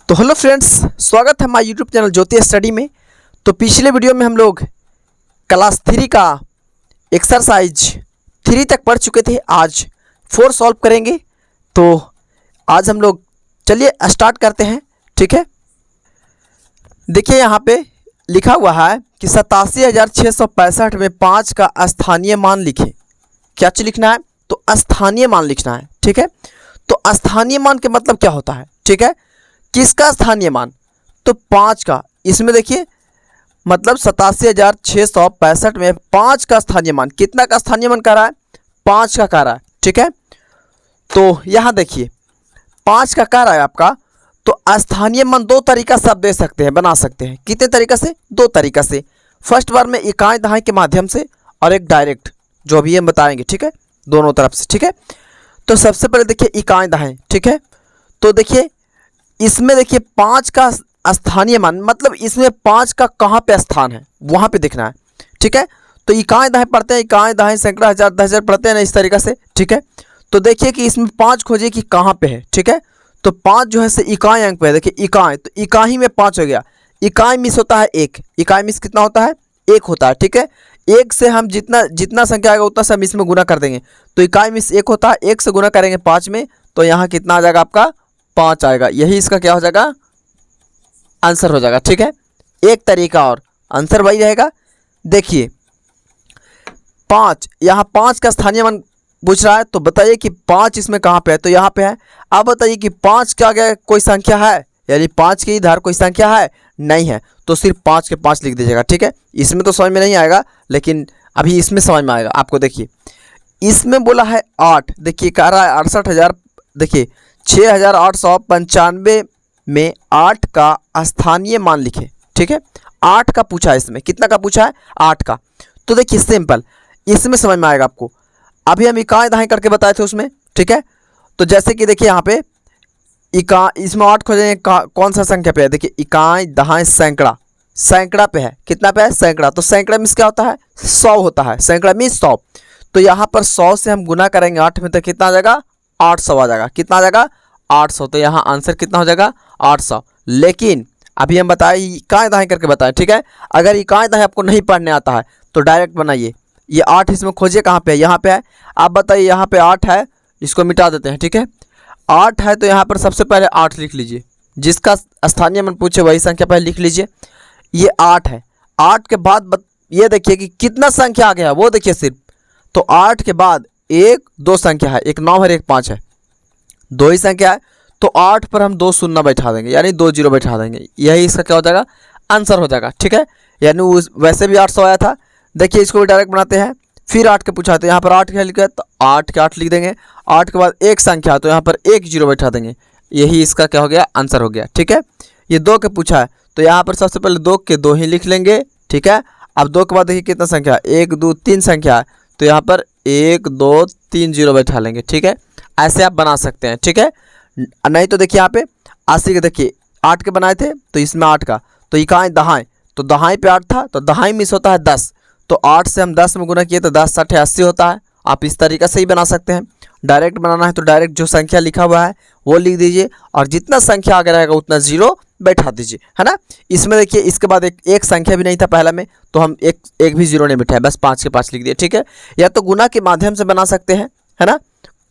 तो hello friends, स्वागत है हमारे यूट्यूब चैनल ज्योति स्टडी में। तो पिछले वीडियो में हम लोग क्लास 3 का एक्सरसाइज 3 तक पढ़ चुके थे। आज 4 सॉल्व करेंगे। तो आज हम लोग चलिए स्टार्ट करते हैं। ठीक है, देखिए यहाँ पे लिखा हुआ है कि 87,665 में 5 का स्थानीय मान लिखें। क्या चीज लिखना है? तो स्थानीय मान लिखना है। ठीक है, तो स्थानीय मान के मतलब क्या होता है? ठीक है, किसका स्थानीय मान? तो 5 का। इसमें देखिए मतलब 87,665 में 5 का स्थानीय मान। कितना का स्थानीय मान कह रहा है? 5 का कह रहा है। ठीक है, तो यहाँ देखिए 5 का कह रहा है आपका। तो स्थानीय मान दो तरीका से आप दे सकते हैं, बना सकते हैं। कितने तरीका से? दो तरीका से। फर्स्ट बार में इकाई दहाई के माध्यम से और एक डायरेक्ट, जो अभी हम बताएंगे। ठीक है, दोनों तरफ से। ठीक है, तो सबसे पहले देखिए इकाई दहाई। ठीक है, तो देखिए इसमें देखिए 5 का स्थानीय मान मतलब इसमें 5 का कहाँ पे स्थान है वहाँ पे देखना है। ठीक है, तो इकाई दहाई पढ़ते हैं, इकाई दहाई सैकड़ा हजार 10,000 पढ़ते हैं ना, इस तरीक़ा से। ठीक है, तो देखिए कि इसमें 5 खोजिए कि कहाँ पे है। ठीक है, तो 5 जो है से इकाई अंक पे है। देखिए इकाई, तो इकाई में 5 हो गया। इकाई मिस होता है 1। इकाई मिस कितना होता है? 1 होता है। ठीक है, 1 से हम जितना संख्या आएगा उतना से हम इसमें गुना कर देंगे। तो इकाई मिस 1 होता है, 1 से गुना करेंगे 5 में, तो यहाँ कितना आ जाएगा आपका? 5 आएगा। यही इसका क्या हो जाएगा? आंसर हो जाएगा। ठीक है, एक तरीका और आंसर वही रहेगा। देखिए 5, यहाँ 5 का स्थानीय मान पूछ रहा है, तो बताइए कि 5 इसमें कहाँ पे है? तो यहाँ पे है। अब बताइए कि 5 का आगे कोई संख्या है, यानी 5 के इधर कोई संख्या है? नहीं है, तो सिर्फ 5 के 5 लिख दीजिएगा। ठीक है, इसमें तो समझ में नहीं आएगा, लेकिन अभी इसमें समझ में आएगा आपको। देखिए इसमें बोला है 8, देखिए कह रहा है 68,000। देखिए 6,895 में 8 का स्थानीय मान लिखे। ठीक है, 8 का पूछा है। इसमें कितना का पूछा है? 8 का। तो देखिए सिंपल, इसमें समझ में आएगा आपको। अभी हम इकाई दहाई करके बताए थे उसमें। ठीक है, तो जैसे कि देखिए यहाँ पे इसमें 8 खोजेंगे, कौन सा संख्या पे है? देखिए इकाई दहाई सैकड़ा, सैकड़ा पे है। कितना पे है? सैकड़ा। तो सैकड़ा मीन्स क्या होता है? 100 होता है। सैकड़ा मीन्स 100। तो यहाँ पर 100 से हम गुना करेंगे 8 में, तो कितना आ जाएगा? 800 आ जाएगा। कितना आ जाएगा? 800। तो यहाँ आंसर कितना हो जाएगा? 800। लेकिन अभी हम बताए इकाई दहाई करके बताएं। ठीक है, अगर इकाई दहाई आपको नहीं पढ़ने आता है तो डायरेक्ट बनाइए। ये 8 इसमें खोजिए कहाँ पे है? यहाँ पे है। आप बताइए यहाँ पे 8 है, इसको मिटा देते हैं। ठीक है, 8 है तो यहाँ पर सबसे पहले 8 लिख लीजिए। जिसका स्थानीय मान पूछे वही संख्या पहले लिख लीजिए। ये 8 है। 8 के बाद ये देखिए कि कितना संख्या आ गया है वो देखिए सिर्फ। तो 8 के बाद 1 2 संख्या है, एक 9 है, एक 5 है, 2 ही संख्या है। तो 8 पर हम 2 शून्य बैठा देंगे, यानी 2 जीरो बैठा देंगे। यही इसका क्या हो जाएगा? आंसर हो जाएगा। ठीक है, यानी उस वैसे भी 800 आया था। देखिए इसको भी डायरेक्ट बनाते हैं। फिर 8 के पूछा तो यहाँ पर 8 क्या लिखा है? तो 8 के 8 लिख देंगे। 8 के बाद एक संख्या, तो यहाँ पर 1 जीरो बैठा देंगे। यही इसका क्या हो गया? आंसर हो गया। ठीक है, ये 2 के पूछा है, तो यहाँ पर सबसे पहले 2 के 2 ही लिख लेंगे। ठीक है, अब 2 के बाद देखिए कितना संख्या? 1 2 3 संख्या है, तो यहाँ पर 1 2 3 जीरो बैठा लेंगे। ठीक है, ऐसे आप बना सकते हैं। ठीक है, नहीं तो देखिए यहाँ पे 80 के देखिए 8 के बनाए थे, तो इसमें 8 का। तो इकाई दहाई, तो दहाई पे 8 था, तो दहाई मिस होता है 10। तो 8 से हम 10 में गुना किए तो 10 60 80 होता है। आप इस तरीक़े से ही बना सकते हैं। डायरेक्ट बनाना है तो डायरेक्ट जो संख्या लिखा हुआ है वो लिख दीजिए, और जितना संख्या आगे रहेगा उतना जीरो बैठा दीजिए, है ना। इसमें देखिए इसके बाद एक संख्या भी नहीं था पहला में, तो हम एक भी जीरो नहीं बैठाए, बस 5 के 5 लिख दिए। ठीक है, या तो गुना के माध्यम से बना सकते हैं, है ना,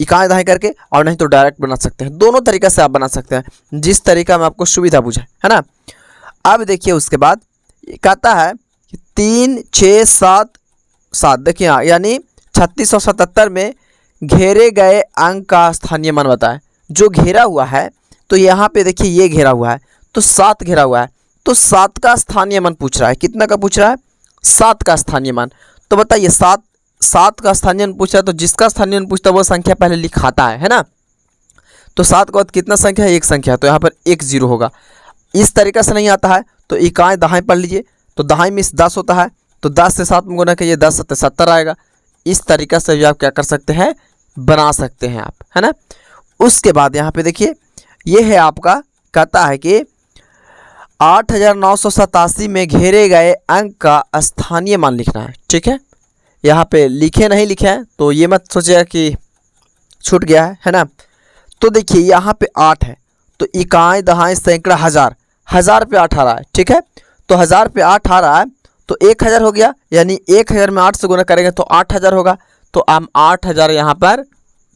इकाई दहाई करके, और नहीं तो डायरेक्ट बना सकते हैं। दोनों तरीके से आप बना सकते हैं, जिस तरीका में आपको सुविधा बुझे, है ना। अब देखिए उसके बाद कहता है 3 6 7 7, देखिए हाँ, यानी 3677 में घेरे गए अंक का स्थानीय मान बताएं। जो घेरा हुआ है, तो यहाँ पे देखिए ये घेरा हुआ है, तो 7 घेरा हुआ है, तो 7 का स्थानीय मान पूछ रहा है। कितना का पूछ रहा है? 7 का स्थानीय मान। तो बताइए 7 का स्थानीय मान पूछ रहा है, तो जिसका स्थानीय मान पूछता है वो संख्या पहले लिखाता है ना। तो 7 के बाद कितना संख्या है? एक संख्या, तो यहाँ पर 1 जीरो होगा। इस तरीक़े से नहीं आता है तो इकाई दहाई पढ़ लीजिए। तो दहाई मिस 10 होता है, तो 10 से 7 में गुना कीजिए, 10 7 70 आएगा। इस तरीक़ा से भी आप क्या कर सकते हैं? बना सकते हैं आप, है ना। उसके बाद यहाँ पे देखिए ये है आपका, कहता है कि 8,987 में घेरे गए अंक का स्थानीय मान लिखना है। ठीक है, यहाँ पे लिखे नहीं लिखे हैं तो ये मत सोचिएगा कि छूट गया है ना। तो देखिए यहाँ पे 8 है, तो इकाई दहाई सैकड़ा हज़ार, 1000 पे 8 आ रहा है, ठीक है। तो 1000 पे 8 आ रहा है तो 1000 हो गया, यानी 1000 में 8 से गुना करेंगे तो 8000 होगा। तो हम 8000 यहाँ पर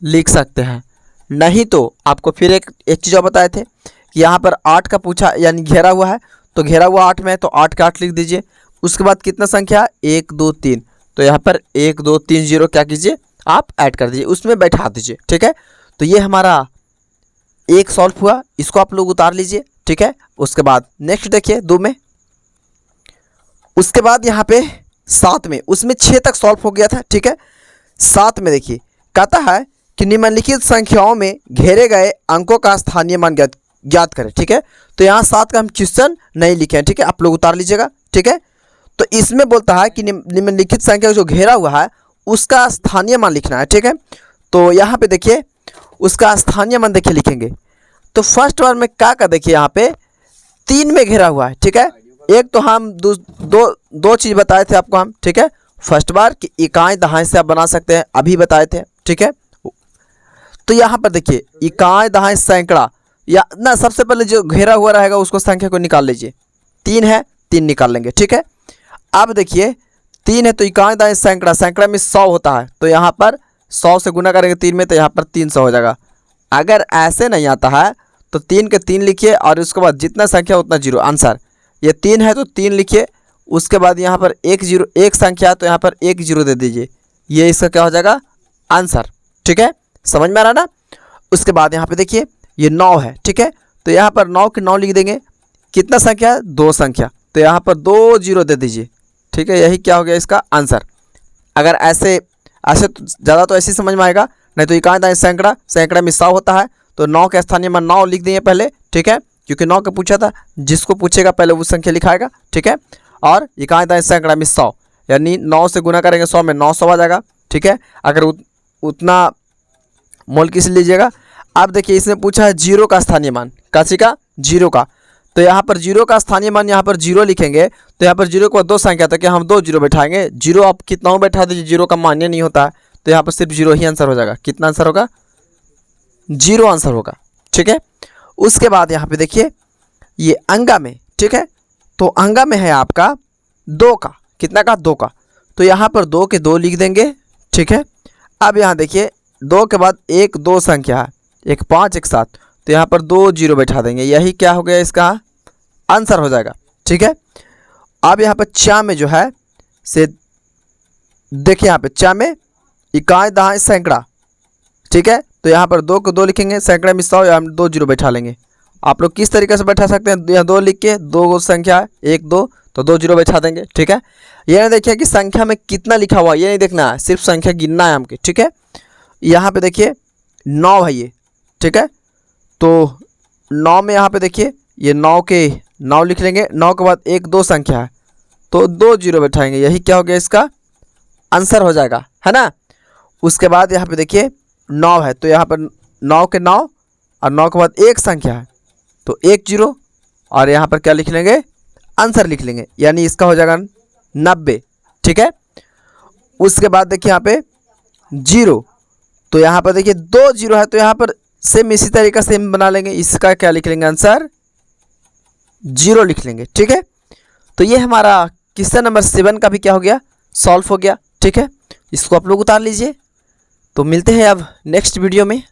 लिख सकते हैं। नहीं तो आपको फिर एक चीज़ और बताए थे कि यहाँ पर 8 का पूछा यानी घेरा हुआ है, तो घेरा हुआ 8 में है तो 8 का 8 लिख दीजिए। उसके बाद कितना संख्या 1 2 3, तो यहाँ पर 1 2 3 0 क्या कीजिए आप ऐड कर दीजिए, उसमें बैठा दीजिए, ठीक है। तो ये हमारा एक सॉल्व हुआ, इसको आप लोग उतार लीजिए, ठीक है। उसके बाद नेक्स्ट देखिए 2 में, उसके बाद यहाँ पे 7 में, उसमें 6 तक सॉल्व हो गया था, ठीक है। 7 में देखिए कहता है कि निम्नलिखित संख्याओं में घेरे गए अंकों का स्थानीय मान ज्ञात करें, ठीक है। तो यहाँ 7 का हम क्वेश्चन नहीं लिखे हैं, ठीक है, आप लोग उतार लीजिएगा, ठीक है। तो इसमें बोलता है कि निम्नलिखित संख्या जो घेरा हुआ है उसका स्थानीय मान लिखना है, ठीक है। तो यहाँ पे देखिए उसका स्थानीय मान देखिए लिखेंगे। तो फर्स्ट बार में क्या देखिए यहाँ पे 3 में घेरा हुआ है, ठीक है। एक तो हम दो चीज़ बताए थे आपको हम, ठीक है। फर्स्ट बार कि इकाई दहाई से आप बना सकते हैं, अभी बताए थे, ठीक है। तो यहाँ पर देखिए इकाई दहाई सैकड़ा, या ना सबसे पहले जो घेरा हुआ रहेगा उसको संख्या को निकाल लीजिए। 3 है, 3 निकाल लेंगे, ठीक है। अब देखिए 3 है तो इकाई दहाई सैकड़ा, सैकड़ा में 100 होता है, तो यहाँ पर 100 से गुना करेंगे 3 में तो यहाँ पर 300 हो जाएगा। अगर ऐसे नहीं आता है तो 3 के 3 लिखिए और उसके बाद जितना संख्या उतना जीरो, आंसर। ये 3 है तो 3 लिखिए, उसके बाद यहाँ पर 1 0 एक संख्या तो यहाँ पर 1 0 दे दीजिए, ये इसका क्या हो जाएगा आंसर, ठीक है। समझ में आ रहा ना। उसके बाद यहाँ पे देखिए ये 9 है, ठीक है। तो यहाँ पर 9 के 9 लिख देंगे, कितना संख्या है 2 संख्या, तो यहाँ पर 2 0 दे दीजिए, ठीक है। यही क्या हो गया इसका आंसर। अगर ऐसे तो ज़्यादा तो ऐसे ही समझ में आएगा, नहीं तो इकाई दहाई सैकड़ा, सैकड़ा में 100 होता है तो 9 के स्थानीय मान 9 लिख देंगे पहले, ठीक है, क्योंकि 9 का पूछा था, जिसको पूछेगा पहले वो संख्या लिखाएगा, ठीक है। और इकाई दहाई सैकड़ा में 100 यानी 9 से गुना करेंगे 100 में 900 आ जाएगा, ठीक है। अगर उतना मोल किस लीजिएगा। अब देखिए इसने पूछा है 0 का स्थानीय मान, काशी का 0 का, तो यहाँ पर 0 का स्थानीय मान यहाँ पर 0 लिखेंगे, तो यहाँ पर 0 को 2 संख्या तो क्या हम 2 0 बैठाएंगे, 0 आप कितना हो बैठा दीजिए, 0 का मान्य नहीं होता है, तो यहाँ पर सिर्फ 0 ही आंसर हो जाएगा। कितना आंसर होगा 0 आंसर होगा, ठीक है। उसके बाद यहाँ पे देखिए ये अंगा में, ठीक है, तो अंगा में है आपका 2 का, कितना का 2 का, तो यहाँ पर 2 के 2 लिख देंगे, ठीक है। अब यहाँ देखिए 2 के बाद 1 2 संख्या है, 1 5 1 7, तो यहाँ पर 2 0 बैठा देंगे, यही क्या हो गया इसका आंसर हो जाएगा, ठीक है। अब यहाँ पर चा में जो है से देखिए यहाँ पे चा में इकाई दहाई सैकड़ा, ठीक है, तो यहाँ पर 2 को 2 लिखेंगे, सैकड़ा में 100 या हम 2 0 बैठा लेंगे। आप लोग किस तरीके से बैठा सकते हैं, यहाँ 2 लिख के 2 संख्या है 1 2 तो 2 0 बैठा देंगे, ठीक है। ये नहीं देखिए कि संख्या में कितना लिखा हुआ है, ये नहीं देखना है, सिर्फ संख्या गिनना है हमके, ठीक है। यहाँ पे देखिए 9 है ये, ठीक है, तो 9 में यहाँ पे देखिए ये 9 के 9 लिख लेंगे, 9 के बाद 1 2 संख्या है तो 2 0 बैठाएंगे, यही क्या हो गया इसका आंसर हो जाएगा, है ना। उसके बाद यहाँ पे देखिए 9 है तो यहाँ पर 9 के 9 और 9 के बाद 1 संख्या है तो 1 0 और यहाँ पर क्या लिख लेंगे आंसर लिख लेंगे, यानी इसका हो जाएगा 90, ठीक है। उसके बाद देखिए यहाँ पे 0, तो यहाँ पर देखिए 2 0 है तो यहाँ पर सेम इसी तरीका से बना लेंगे, इसका क्या लिख लेंगे आंसर 0 लिख लेंगे, ठीक है। तो ये हमारा क्वेश्चन नंबर 7 का भी क्या हो गया सॉल्व हो गया, ठीक है। इसको आप लोग उतार लीजिए। तो मिलते हैं अब नेक्स्ट वीडियो में।